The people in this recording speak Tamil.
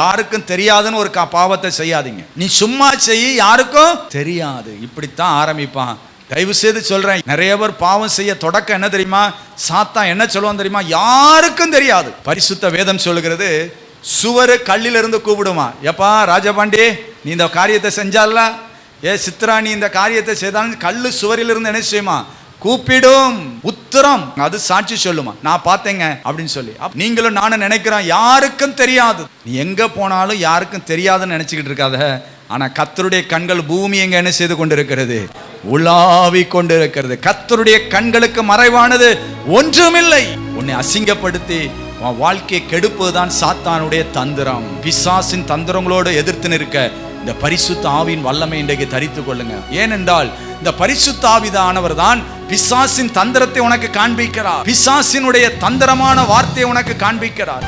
யாருக்கும் தெரியாதுன்னு ஒரு பாவத்தை செய்யாதீங்க. நீ சும்மா செய்ய, யாருக்கும் தெரியாது. இப்படித்தான் ஆரம்பிப்பான். தயவு செய்து சொல்றேன், நிறைய பேர் பாவம் செய்ய தொடக்கம் என்ன தெரியுமா? சாத்தான் என்ன சொல்லுவான் தெரியுமா? யாருக்கும் தெரியாது. பரிசுத்த வேதம் சொல்லுகிறது, சுவரு கல்லிலிருந்து கூப்பிடுமா, எப்பா ராஜபாண்டி நீ இந்த காரியத்தை செஞ்சால, சித்ரா நீ இந்த காரியத்தை செய்தாலும் கல்லு சுவரிலிருந்து என்ன செய்யுமா? கூப்பிடும். உத்தரம் அது சாட்சி சொல்லுமா, நான் பார்த்தேங்க அப்படின்னு சொல்லி. நீங்களும் நானும் நினைக்கிறோம் யாருக்கும் தெரியாது. நீ எங்க போனாலும் யாருக்கும் தெரியாதுன்னு நினைச்சுக்கிட்டு இருக்காத. ஆனா கர்த்தருடைய கண்கள் பூமி எங்க என்ன செய்து கொண்டிருக்கிறது? உலாவி கொண்டிருக்கிறது. கர்த்தருடைய கண்களுக்கு மறைவானது ஒன்றுமில்லை. உன்னை அசிங்கப்படுத்தி உன் வாழ்க்கையை கெடுப்பதுதான் சாத்தானுடைய தந்திரம். பிசாசின் தந்திரங்களோடு எதிர்த்து நிற்க இந்த பரிசுத்த ஆவியின் வல்லமை இன்றைக்கு தரித்துக் கொள்ளுங்க. ஏனென்றால் இந்த பரிசுத்த ஆவியானவர் தான் பிசாசின் தந்திரத்தை உனக்கு காண்பிக்கிறார். பிசாசினுடைய தந்திரமான வார்த்தையை உனக்கு காண்பிக்கிறார்.